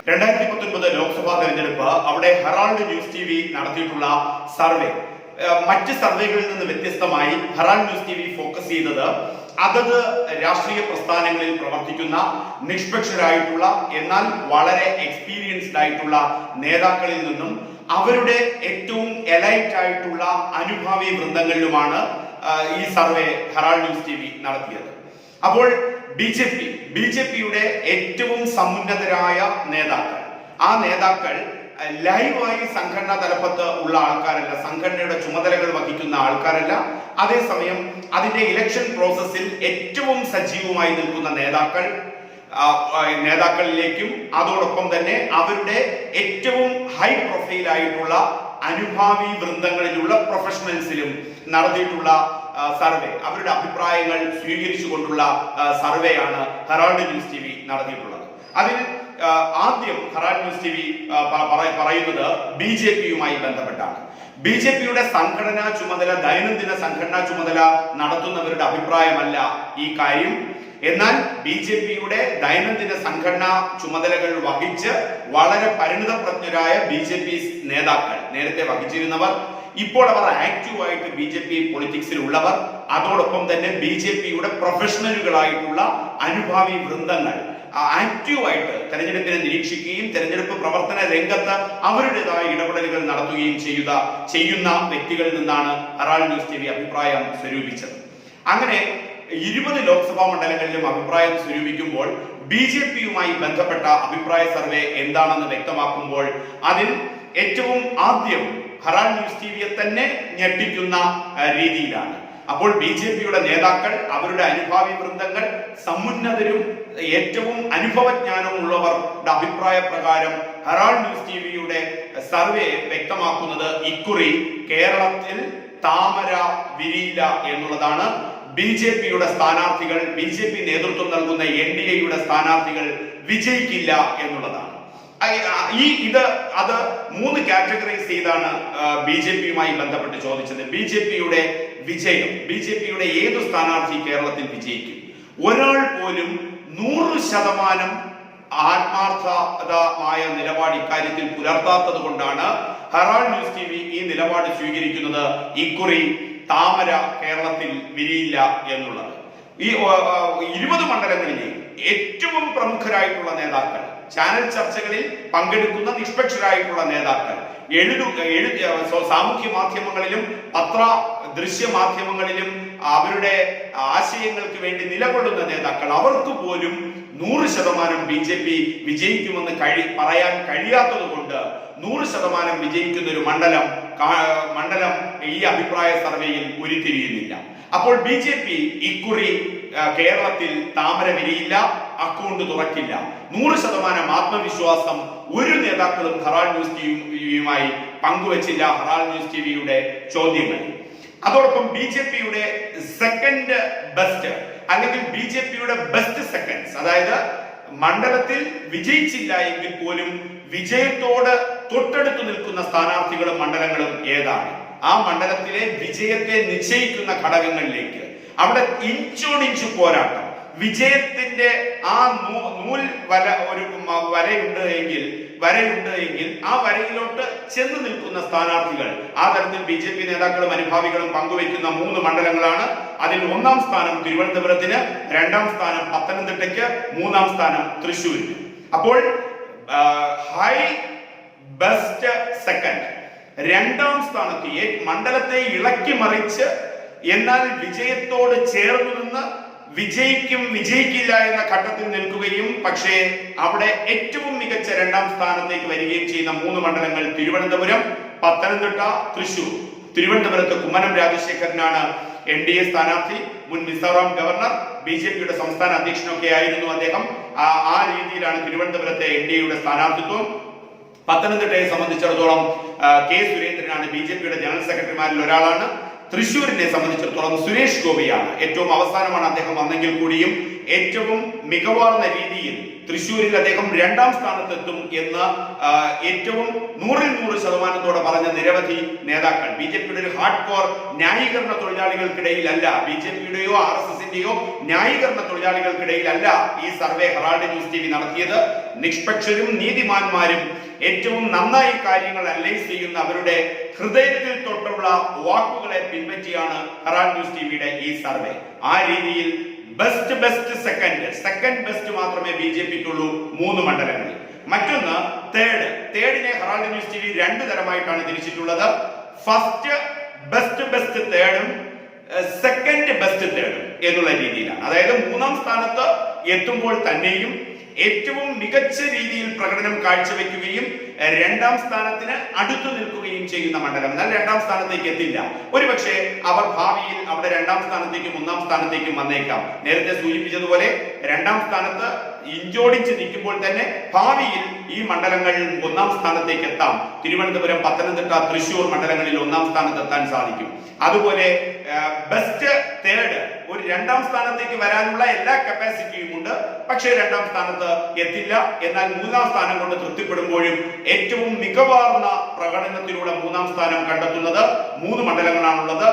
2019 ലോക്സഭാ തെരഞ്ഞെടുപ്പ് അവിടെ Herald News TV നടത്തിയിട്ടുള്ള സർവേ മറ്റ് സർവേകളിൽ നിന്ന് വ്യത്യസ്തമായി ഹെറാൾഡ് ന്യൂസ് TV ഫോക്കസ് ചെയ്തത് അതത് രാഷ്ട്രീയ പ്രസ്ഥാനങ്ങളിൽ പ്രവർത്തിക്കുന്ന നിഷ്പക്ഷരായിട്ടുള്ള എന്നാൽ വളരെ എക്സ്പീരിയൻസ്ഡ് ആയിട്ടുള്ള നേതാക്കളിൽ നിന്നും അവരുടെ ഏറ്റവും എലൈറ്റ് ആയിട്ടുള്ള അനുഭാവി വൃന്ദങ്ങളിലുമാണ് ഈ സർവേ ഹെറാൾഡ് ന്യൂസ് TV നടത്തിയത്. അപ്പോൾ ബി ജെ പിയുടെ ഏറ്റവും സമുന്നതരായ നേതാക്കൾ, ആ നേതാക്കൾ ലൈവായി സംഘടനാ തലപ്പത്ത് ഉള്ള ആൾക്കാരല്ല, സംഘടനയുടെ ചുമതലകൾ വഹിക്കുന്ന ആൾക്കാരല്ല. അതേസമയം അതിന്റെ ഇലക്ഷൻ പ്രോസസ്സിൽ ഏറ്റവും സജീവമായി നിൽക്കുന്ന നേതാക്കളിലേക്കും അതോടൊപ്പം തന്നെ അവരുടെ ഏറ്റവും ഹൈ പ്രൊഫൈൽ ആയിട്ടുള്ള അനുഭാവി വൃന്ദങ്ങളിലുള്ള പ്രൊഫഷണൽസിലും നടത്തിയിട്ടുള്ള സർവേ, അവരുടെ അഭിപ്രായങ്ങൾ സ്വീകരിച്ചുകൊണ്ടുള്ള സർവേയാണ് ഹെറാൾഡ് ന്യൂസ് TV നടത്തിയിട്ടുള്ളത്. അതിൽ ആദ്യം ഹെറാൾഡ് ന്യൂസ് TV പറയുന്നത് BJP-യുമായി ബന്ധപ്പെട്ടാണ്. BJP-യുടെ സംഘടനാ ചുമതല, ദൈനംദിന സംഘടനാ ചുമതല നടത്തുന്നവരുടെ അഭിപ്രായമല്ല ഈ കാര്യം. എന്നാൽ BJP-യുടെ ദൈനംദിന സംഘടനാ ചുമതലകൾ വഹിച്ച് വളരെ പരിണിതപ്രജ്ഞരായ BJP നേതാക്കൾ, നേരത്തെ വഹിച്ചിരുന്നവർ, ഇപ്പോൾ അവർ ആക്റ്റീവായിട്ട് BJP പൊളിറ്റിക്സിൽ ഉള്ളവർ, അതോടൊപ്പം തന്നെ BJP-യുടെ പ്രൊഫഷണലുകളായിട്ടുള്ള അനുഭാവി വൃന്ദങ്ങൾ ആക്റ്റീവായിട്ട് തെരഞ്ഞെടുപ്പിനെ നിരീക്ഷിക്കുകയും തെരഞ്ഞെടുപ്പ് പ്രവർത്തന രംഗത്ത് അവരുടേതായ ഇടപെടലുകൾ നടത്തുകയും ചെയ്യുന്ന വ്യക്തികളിൽ നിന്നാണ് ഹെറാൾഡ് ന്യൂസ് TV അഭിപ്രായം സ്വരൂപിച്ചത്. അങ്ങനെ 20 ലോക്സഭാ മണ്ഡലങ്ങളിലും അഭിപ്രായം സ്വരൂപിക്കുമ്പോൾ BJP-യുമായി ബന്ധപ്പെട്ട അഭിപ്രായ സർവേ എന്താണെന്ന് വ്യക്തമാക്കുമ്പോൾ അതിൽ ഏറ്റവും ആദ്യം ഹെറാൾഡ് ന്യൂസ് TVയെ തന്നെ ഞെട്ടിക്കുന്ന രീതിയിലാണ്. അപ്പോൾ BJP-യുടെ നേതാക്കൾ, അവരുടെ അനുഭാവി വൃന്ദങ്ങൾ, സമുന്നതരും ഏറ്റവും അനുഭവജ്ഞാനമുള്ളവരുടെ അഭിപ്രായ പ്രകാരം ഹെറാൾഡ് ന്യൂസ് TVയുടെ സർവേ വ്യക്തമാക്കുന്നത് ഇക്കുറി കേരളത്തിൽ താമര വിരിയില്ല എന്നുള്ളതാണ്. BJP-യുടെ സ്ഥാനാർത്ഥികൾ, BJP നേതൃത്വം നൽകുന്ന NDA-യുടെ സ്ഥാനാർത്ഥികൾ വിജയിക്കില്ല എന്നുള്ളതാണ്. അത് 3 കാറ്റഗറൈസ് ചെയ്താണ് BJP-യുമായി ബന്ധപ്പെട്ട് ചോദിച്ചത്. BJP-യുടെ വിജയം, BJP-യുടെ ഏതു സ്ഥാനാർത്ഥി കേരളത്തിൽ വിജയിക്കും? ഒരാൾ പോലും 100% ആത്മാർത്ഥമായ നിലപാട് ഇക്കാര്യത്തിൽ പുലർത്താത്തത് കൊണ്ടാണ് ഹെറാൾഡ് ന്യൂസ് TV ഈ നിലപാട് സ്വീകരിക്കുന്നത്. ഇക്കുറി താമര കേരളത്തിൽ വിരിയില്ല എന്നുള്ളത്. ഈ 20 മണ്ഡലങ്ങളിലെയും ഏറ്റവും പ്രമുഖരായിട്ടുള്ള നേതാക്കൾ, ചാനൽ ചർച്ചകളിൽ പങ്കെടുക്കുന്ന നിഷ്പക്ഷരായിട്ടുള്ള നേതാക്കൾ, സാമൂഹ്യ മാധ്യമങ്ങളിലും ദൃശ്യ മാധ്യമങ്ങളിലും അവരുടെ ആശയങ്ങൾക്ക് വേണ്ടി നിലകൊള്ളുന്ന നേതാക്കൾ, അവർക്ക് പോലും 100% BJP വിജയിക്കുമെന്ന് പറയാൻ കഴിയാത്തത് കൊണ്ട് 100% വിജയിക്കുന്ന ഒരു മണ്ഡലം ഈ അഭിപ്രായ സർവേയിൽ ഉരുത്തിരിയുന്നില്ല. അപ്പോൾ BJP ഇക്കുറി കേരളത്തിൽ താമര വിരിയില്ല, അക്കൗണ്ട് തുറക്കില്ല. 100% ആത്മവിശ്വാസം ഒരു നേതാക്കളും ഹെറാൾഡ് ന്യൂസ് TVയുമായി പങ്കുവച്ചില്ല ഹെറാൾഡ് ന്യൂസ് TVയുടെ ചോദ്യങ്ങൾ. അതോടൊപ്പം BJP-യുടെ സെക്കൻഡ് ബെസ്റ്റ് അല്ലെങ്കിൽ BJP-യുടെ ബെസ്റ്റ് സെക്കൻഡ്സ്, അതായത് മണ്ഡലത്തിൽ വിജയിച്ചില്ല എങ്കിൽ പോലും വിജയത്തോട് തൊട്ടടുത്ത് നിൽക്കുന്ന സ്ഥാനാർത്ഥികളും മണ്ഡലങ്ങളും ഏതാണ്? ആ മണ്ഡലത്തിലെ വിജയത്തെ നിശ്ചയിക്കുന്ന ഘടകങ്ങളിലേക്ക് അവിടെ ഇഞ്ചോടിഞ്ചു പോരാട്ടം, വിജയത്തിന്റെ ആ നൂൽ വരയുണ്ട് എങ്കിൽ ആ വരയിലോട്ട് ചെന്ന് നിൽക്കുന്ന സ്ഥാനാർത്ഥികൾ, ആ തരത്തിൽ BJP നേതാക്കളും അനുഭാവികളും പങ്കുവയ്ക്കുന്ന 3 മണ്ഡലങ്ങളാണ്. അതിൽ 1ാം സ്ഥാനം തിരുവനന്തപുരത്തിന്, 2ാം സ്ഥാനം പത്തനംതിട്ടയ്ക്ക്, 3ാം സ്ഥാനം തൃശ്ശൂരിന്. അപ്പോൾ ഹൈ ബെസ്റ്റ് സെക്കൻഡ്, 2ാം സ്ഥാനത്ത് മണ്ഡലത്തെ ഇളക്കി മറിച്ച് എന്നാൽ വിജയത്തോട് ചേർന്ന് നിന്ന് വിജയിക്കില്ല എന്ന ഘട്ടത്തിൽ നിൽക്കുകയും പക്ഷേ അവിടെ ഏറ്റവും മികച്ച 2ാം സ്ഥാനത്തേക്ക് വരികയും ചെയ്യുന്ന 3 മണ്ഡലങ്ങൾ തിരുവനന്തപുരം, പത്തനംതിട്ട, തൃശൂർ. തിരുവനന്തപുരത്ത് കുമ്മനം രാജശേഖരനാണ് NDA സ്ഥാനാർത്ഥി, മുൻ മിസോറാം ഗവർണർ, BJP-യുടെ സംസ്ഥാന അധ്യക്ഷനൊക്കെ ആയിരുന്നു അദ്ദേഹം. ആ രീതിയിലാണ് തിരുവനന്തപുരത്തെ NDA-യുടെ സ്ഥാനാർത്ഥിത്വം. പത്തനംതിട്ടയെ സംബന്ധിച്ചിടത്തോളം K. സുരേന്ദ്രനാണ്, BJP-യുടെ ജനറൽ സെക്രട്ടറിമാരിൽ ഒരാളാണ്. തൃശ്ശൂരിനെ സംബന്ധിച്ചിടത്തോളം സുരേഷ് ഗോപിയാണ്. ഏറ്റവും അവസാനമാണ് അദ്ദേഹം വന്നെങ്കിൽ കൂടിയും ഏറ്റവും മികവാർന്ന രീതിയിൽ തൃശ്ശൂരിൽ അദ്ദേഹം 2ാം സ്ഥാനത്തെത്തും എന്ന് ഏറ്റവും 100% പറഞ്ഞ നിരവധി നേതാക്കൾ. BJP-യുടെ ഒരു ഹാർഡ് കോർ ന്യായീകരണ തൊഴിലാളികൾക്കിടയിലല്ല, BJP-യുടെയോ RSS കോൺഗ്രസിന്റെയോ ന്യായീകരണ തൊഴിലാളികൾക്കിടയിലല്ല ഈ സർവേ ഹെറാൾഡ് ന്യൂസ് TV നടത്തിയത്. നിഷ്പക്ഷരും നീതിമാന്മാരും ഏറ്റവും നന്നായി കാര്യങ്ങൾ അനലൈസ് ചെയ്യുന്ന അവരുടെ ഹൃദയത്തിൽ തൊട്ടുള്ള വാക്കുകളെ പിൻപറ്റിയാണ് ഹെറാൾഡ് ന്യൂസ് TVയുടെ ഈ സർവേ. ആ രീതിയിൽ ബെസ്റ്റ് സെക്കൻഡ് ബെസ്റ്റ് മാത്രമേ BJPക്കുള്ളൂ 3 മണ്ഡലങ്ങളിൽ. മറ്റൊന്ന് തേർഡിനെ ഹെറാൾഡ് ന്യൂസ് TV 2 തരമായിട്ടാണ് തിരിച്ചിട്ടുള്ളത്. ഫസ്റ്റ് ബെസ്റ്റ് തേർഡും സെക്കൻഡ് ബെസ്റ്റ് തേർഡും എന്നുള്ള രീതിയിലാണ്. അതായത് 3ാം സ്ഥാനത്ത് എത്തുമ്പോൾ തന്നെയും ഏറ്റവും മികച്ച രീതിയിൽ പ്രകടനം കാഴ്ചവെക്കുകയും 2ാം സ്ഥാനത്തിന് അടുത്തു നിൽക്കുകയും ചെയ്യുന്ന മണ്ഡലം. എന്നാൽ 2ാം സ്ഥാനത്തേക്ക് എത്തില്ല. ഒരുപക്ഷെ അവർ ഭാവിയിൽ അവിടെ 2ാം സ്ഥാനത്തേക്കും 1ാം സ്ഥാനത്തേക്കും വന്നേക്കാം. നേരത്തെ സൂചിപ്പിച്ചതുപോലെ 2ാം സ്ഥാനത്ത് ഇഞ്ചോടിച്ച് നിൽക്കുമ്പോൾ തന്നെ ഭാവിയിൽ ഈ മണ്ഡലങ്ങളിൽ 1ാം സ്ഥാനത്തേക്ക് എത്താം. തിരുവനന്തപുരം, പത്തനംതിട്ട, തൃശൂർ മണ്ഡലങ്ങളിൽ 1ാം സ്ഥാനത്ത് എത്താൻ സാധിക്കും. അതുപോലെ ബെസ്റ്റ് തേർഡ് ഒരു 2ാം സ്ഥാനത്തേക്ക് വരാനുള്ള എല്ലാ കപ്പാസിറ്റിയും ഉണ്ട്. പക്ഷേ 2ാം സ്ഥാനത്ത് എത്തില്ല. എന്നാൽ 3ാം സ്ഥാനം കൊണ്ട് തൃപ്തിപ്പെടുമ്പോഴും ഏറ്റവും മികവാർന്ന പ്രകടനത്തിലൂടെ 3ാം സ്ഥാനം കണ്ടെത്തുന്നത് 3 മണ്ഡലങ്ങളാണുള്ളത്.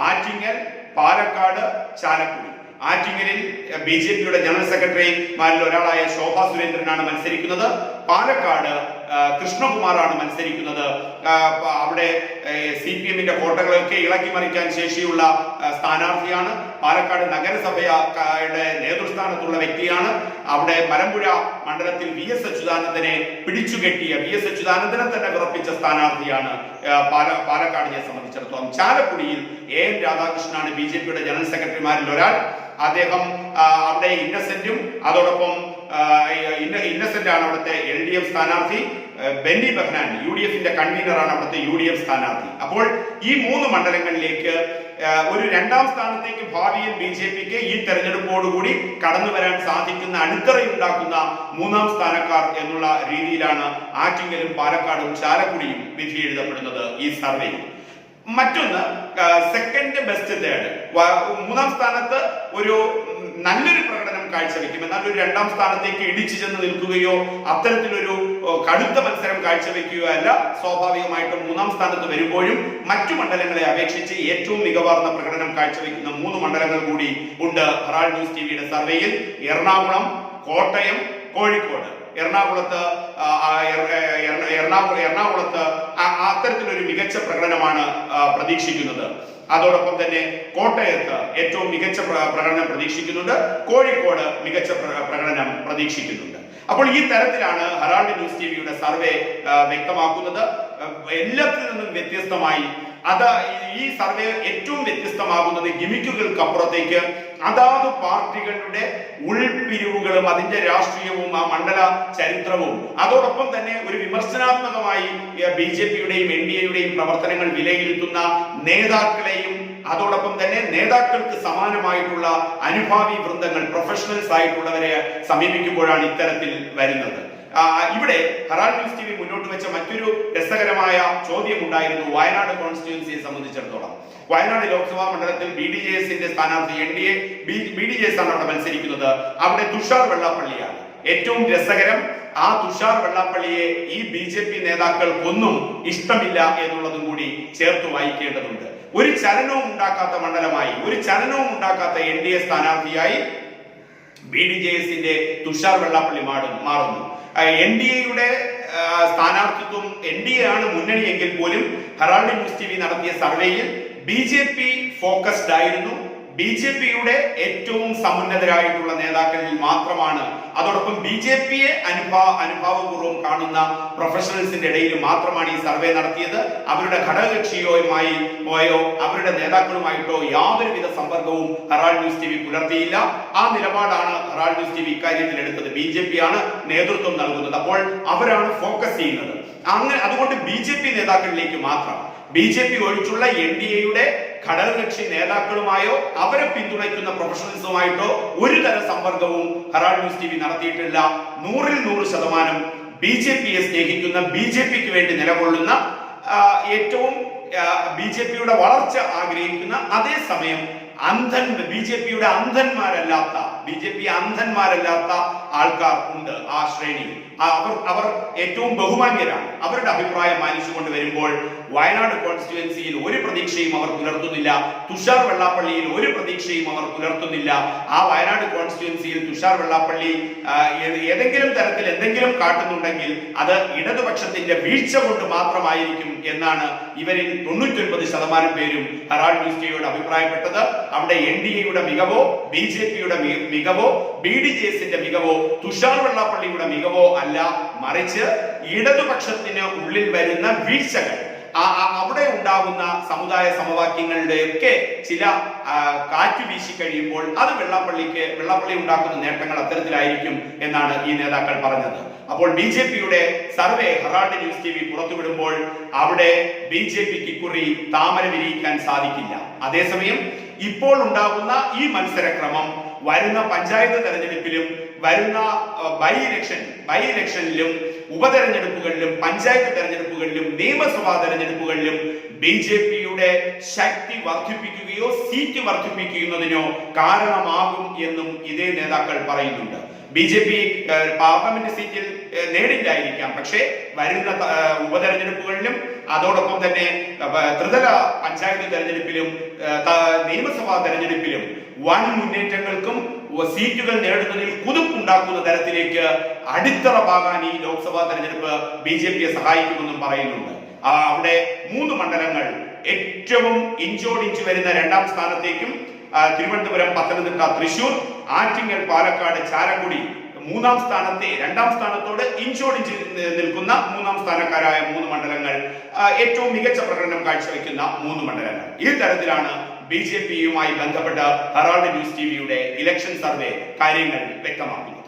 ആറ്റിങ്ങൽ, പാലക്കാട്, ചാലക്കുടി. ആറ്റിങ്ങലിൽ BJPയുടെ ജനറൽ സെക്രട്ടറിമാരിൽ ഒരാളായ ശോഭാ സുരേന്ദ്രനാണ് മത്സരിക്കുന്നത്. പാലക്കാട് കൃഷ്ണകുമാറാണ് മത്സരിക്കുന്നത്. അവിടെ CPMന്റെ കോട്ടകളൊക്കെ ഇളക്കി മറിക്കാൻ ശേഷിയുള്ള സ്ഥാനാർത്ഥിയാണ്. പാലക്കാട് നഗരസഭയുടെ നേതൃസ്ഥാനത്തുള്ള വ്യക്തിയാണ്. അവിടെ മലമ്പുഴ മണ്ഡലത്തിൽ VS അച്യുതാനന്ദനെ പിടിച്ചുകെട്ടിയ VS അച്യുതാനന്ദനെ തന്നെ വിറപ്പിച്ച സ്ഥാനാർത്ഥിയാണ് പാലക്കാടിനെ സംബന്ധിച്ചിടത്തോളം. ചാലക്കുടിയിൽ AN രാധാകൃഷ്ണനാണ് BJPയുടെ ജനറൽ സെക്രട്ടറിമാരിൽ ഒരാൾ. അദ്ദേഹം അവിടെ ഇന്നസെന്റും അതോടൊപ്പം ഇന്നസെന്റ് ആണ് അവിടുത്തെ LDF സ്ഥാനാർത്ഥി. ബെന്നി ബെഹ്നാൻ UDFന്റെ കൺവീനറാണ് അവിടുത്തെ UDF സ്ഥാനാർത്ഥി. അപ്പോൾ ഈ 3 മണ്ഡലങ്ങളിലേക്ക് ഒരു 2ാം സ്ഥാനത്തേക്ക് ഭാവിയിൽ BJPക്ക് ഈ തെരഞ്ഞെടുപ്പോടുകൂടി കടന്നു വരാൻ സാധിക്കുന്ന അടിത്തറയുണ്ടാക്കുന്ന 3ാം സ്ഥാനക്കാർ എന്നുള്ള രീതിയിലാണ് ആറ്റിങ്ങലും പാലക്കാടും ചാലക്കുടിയും വിധി എഴുതപ്പെടുന്നത് ഈ സർവേയിൽ. മറ്റൊന്ന് സെക്കൻഡ് ബെസ്റ്റ് തേർഡ്. 3ാം സ്ഥാനത്ത് ഒരു നല്ലൊരു പ്രകടനം കാഴ്ചവെക്കും. എന്നാൽ ഒരു 2ാം സ്ഥാനത്തേക്ക് ഇടിച്ചു ചെന്ന് നിൽക്കുകയോ അത്തരത്തിലൊരു കടുത്ത മത്സരം കാഴ്ചവെക്കുകയോ അല്ല. സ്വാഭാവികമായിട്ടും 3ാം സ്ഥാനത്ത് വരുമ്പോഴും മറ്റു മണ്ഡലങ്ങളെ അപേക്ഷിച്ച് ഏറ്റവും മികവാർന്ന പ്രകടനം കാഴ്ചവെക്കുന്ന 3 മണ്ഡലങ്ങൾ കൂടി ഉണ്ട് ഹെറാൾഡ് ന്യൂസ് TVയുടെ സർവേയിൽ. എറണാകുളം, കോട്ടയം, കോഴിക്കോട്. എറണാകുളത്ത് അത്തരത്തിലൊരു മികച്ച പ്രകടനമാണ് പ്രതീക്ഷിക്കുന്നത്. അതോടൊപ്പം തന്നെ കോട്ടയത്ത് ഏറ്റവും മികച്ച പ്രകടനം പ്രതീക്ഷിക്കുന്നുണ്ട്. കോഴിക്കോട് മികച്ച പ്രകടനം പ്രതീക്ഷിക്കുന്നുണ്ട്. അപ്പോൾ ഈ തരത്തിലാണ് ഹെറാൾഡ് ന്യൂസ് TVയുടെ സർവേ വ്യക്തമാക്കുന്നത്. എല്ലാത്തിൽ നിന്നും വ്യത്യസ്തമായി ഈ സർവേ ഏറ്റവും വ്യത്യസ്തമാകുന്നത് ഗിമിക്കുകൾക്ക് അപ്പുറത്തേക്ക് അതാത് പാർട്ടികളുടെ ഉൾപിരിവുകളും അതിന്റെ രാഷ്ട്രീയവും ആ മണ്ഡല ചരിത്രവും അതോടൊപ്പം തന്നെ ഒരു വിമർശനാത്മകമായി BJPയുടെയും NDAയുടെയും പ്രവർത്തനങ്ങൾ വിലയിരുത്തുന്ന നേതാക്കളെയും അതോടൊപ്പം തന്നെ നേതാക്കൾക്ക് സമാനമായിട്ടുള്ള അനുഭാവി വൃന്ദങ്ങൾ, പ്രൊഫഷണൽസ് ആയിട്ടുള്ളവരെ സമീപിക്കുമ്പോഴാണ് ഇത്തരത്തിൽ വരുന്നത്. ഇവിടെ ഹെറാൾഡ് ന്യൂസ് TV മുന്നോട്ട് വെച്ച മറ്റൊരു രസകരമായ ചോദ്യം ഉണ്ടായിരുന്നു വയനാട് കോൺസ്റ്റിറ്റ്യുവൻസിയെ സംബന്ധിച്ചിടത്തോളം. വയനാട് ലോക്സഭാ മണ്ഡലത്തിൽ BDJSന്റെ സ്ഥാനാർത്ഥി NDA BDJS ആണ് അവിടെ മത്സരിക്കുന്നത്. അവിടെ തുഷാർ വെള്ളാപ്പള്ളിയാണ്. ഏറ്റവും രസകരം, ആ തുഷാർ വെള്ളാപ്പള്ളിയെ ഈ BJP നേതാക്കൾക്കൊന്നും ഇഷ്ടമില്ല എന്നുള്ളതും കൂടി ചേർത്ത് വായിക്കേണ്ടതുണ്ട്. ഒരു ചലനവും ഉണ്ടാക്കാത്ത മണ്ഡലമായി, ഒരു ചലനവും ഉണ്ടാക്കാത്ത NDA സ്ഥാനാർത്ഥിയായി BDJSന്റെ തുഷാർ വെള്ളാപ്പള്ളി മാറുന്നു. NDAയുടെ സ്ഥാനാർത്ഥിത്വം NDA ആണ് മുന്നണി എങ്കിൽ പോലും ഹെറാൾഡ് ന്യൂസ് TV നടത്തിയ സർവേയിൽ BJP ഫോക്കസ്ഡ് ആയിരുന്നു. BJPയുടെ ഏറ്റവും സമുന്നതരായിട്ടുള്ള നേതാക്കളിൽ മാത്രമാണ്, അതോടൊപ്പം BJPയെ അനുഭാവപൂർവ്വം കാണുന്ന പ്രൊഫഷണൽസിന്റെ ഇടയിൽ മാത്രമാണ് ഈ സർവേ നടത്തിയത്. അവരുടെ ഘടകകക്ഷിയോയോ അവരുടെ നേതാക്കളുമായിട്ടോ യാതൊരുവിധ സമ്പർക്കവും ഹെറാൾഡ് ന്യൂസ് TV പുലർത്തിയില്ല. ആ നിലപാടാണ് ഹെറാൾഡ് ന്യൂസ് TV ഇക്കാര്യത്തിൽ എടുത്തത്. BJP ആണ് നേതൃത്വം നൽകുന്നത്, അപ്പോൾ അവരാണ് ഫോക്കസ് ചെയ്യുന്നത്. അതുകൊണ്ട് BJP നേതാക്കളിലേക്ക് മാത്രം, BJP ഒഴിച്ചുള്ള NDAയുടെ ഘടകകക്ഷി നേതാക്കളുമായോ അവരെ പിന്തുണയ്ക്കുന്ന പ്രൊഫഷണൽസുമായിട്ടോ ഒരു തരം സമ്പർക്കവും ഹെറാൾഡ് ന്യൂസ് TV നടത്തിയിട്ടില്ല. 100% BJPയെ സ്നേഹിക്കുന്ന, BJPക്ക് വേണ്ടി നിലകൊള്ളുന്ന, ഏറ്റവും BJPയുടെ വളർച്ച ആഗ്രഹിക്കുന്ന, അതേസമയം BJP അന്ധന്മാരല്ലാത്ത ആൾക്കാർ ഉണ്ട് ആ ശ്രേണിയിൽ. അവർ ഏറ്റവും ബഹുമാന്യരാണ്. അവരുടെ അഭിപ്രായം മാനിച്ചുകൊണ്ട് വരുമ്പോൾ വയനാട് കോൺസ്റ്റിറ്റ്യുവൻസിയിൽ ഒരു പ്രതീക്ഷയും അവർ പുലർത്തുന്നില്ല. തുഷാർ വെള്ളാപ്പള്ളിയിൽ ഒരു പ്രതീക്ഷയും അവർ പുലർത്തുന്നില്ല. ആ വയനാട് കോൺസ്റ്റിറ്റ്യുവൻസിയിൽ തുഷാർ വെള്ളാപ്പള്ളി ഏതെങ്കിലും തരത്തിൽ എന്തെങ്കിലും കാട്ടുന്നുണ്ടെങ്കിൽ അത് ഇടതുപക്ഷത്തിന്റെ വീഴ്ച കൊണ്ട് മാത്രമായിരിക്കും എന്നാണ് ഇവരിൽ 99% പേരും ഹെറാൾഡ് ന്യൂസ് ടിവിയോട് അഭിപ്രായപ്പെട്ടത്. അവിടെ NDAയുടെ മികവോ BJPയുടെ മികവോ BDJSന്റെ മികവോ തുഷാർ വെള്ളാപ്പള്ളിയുടെ മികവോ അല്ല, മറിച്ച് ഇടതുപക്ഷത്തിന് ഉള്ളിൽ വരുന്ന വീഴ്ചകൾ, അവിടെ ഉണ്ടാകുന്ന സമുദായ സമവാക്യങ്ങളുടെയൊക്കെ ചില കാറ്റ് വീശി കഴിയുമ്പോൾ അത് വെള്ളാപ്പള്ളി ഉണ്ടാക്കുന്ന നേട്ടങ്ങൾ അത്തരത്തിലായിരിക്കും എന്നാണ് ഈ നേതാക്കൾ പറഞ്ഞത്. അപ്പോൾ BJPയുടെ സർവേ ഹെറാൾഡ് ന്യൂസ് TV പുറത്തുവിടുമ്പോൾ അവിടെ BJPക്ക് ഇക്കുറി താമര വിരിയിക്കാൻ സാധിക്കില്ല. അതേസമയം ഇപ്പോൾ ഉണ്ടാകുന്ന ഈ മത്സരക്രമം വരുന്ന പഞ്ചായത്ത് തെരഞ്ഞെടുപ്പിലും വരുന്ന ബൈ ഇലക്ഷനിലും ഉപതെരഞ്ഞെടുപ്പുകളിലും പഞ്ചായത്ത് തെരഞ്ഞെടുപ്പുകളിലും നിയമസഭാ തെരഞ്ഞെടുപ്പുകളിലും BJPയുടെ ശക്തി വർദ്ധിപ്പിക്കുകയോ സീറ്റ് വർദ്ധിപ്പിക്കുന്നതിനോ കാരണമാകും എന്നും ഇതേ നേതാക്കൾ പറയുന്നുണ്ട്. BJP പാർലമെന്റ് സീറ്റിൽ നേടില്ലായിരിക്കാം, പക്ഷേ വരുന്ന ഉപതെരഞ്ഞെടുപ്പുകളിലും അതോടൊപ്പം തന്നെ ത്രിതല പഞ്ചായത്ത് തെരഞ്ഞെടുപ്പിലും നിയമസഭാ തെരഞ്ഞെടുപ്പിലും വൻ മുന്നേറ്റങ്ങൾക്കും സീറ്റുകൾ നേടുന്നതിൽ കുതിപ്പുണ്ടാക്കുന്ന തരത്തിലേക്ക് അടിത്തറ പാകാൻ ഈ ലോക്സഭാ തെരഞ്ഞെടുപ്പ് BJPയെ സഹായിക്കുമെന്നും പറയുന്നുണ്ട്. അവിടെ 3 മണ്ഡലങ്ങൾ ഏറ്റവും ഇഞ്ചോടിഞ്ച് വരുന്ന 2ാം സ്ഥാനത്തേക്കും തിരുവനന്തപുരം, പത്തനംതിട്ട, തൃശൂർ, ആറ്റിങ്ങൽ, പാലക്കാട്, ചാലക്കുടി 2ാം സ്ഥാനത്തോട് ഇഞ്ചോടിഞ്ച് നിൽക്കുന്ന 3ാം സ്ഥാനക്കാരായ 3 മണ്ഡലങ്ങൾ, ഏറ്റവും മികച്ച പ്രകടനം കാഴ്ചവെക്കുന്ന 3 മണ്ഡലങ്ങൾ. ഈ തരത്തിലാണ് BJPയുമായി ബന്ധപ്പെട്ട ഹെറാൾഡ് ന്യൂസ് TVയുടെ ഇലക്ഷൻ സർവേ കാര്യങ്ങൾ വ്യക്തമാക്കുന്നത്.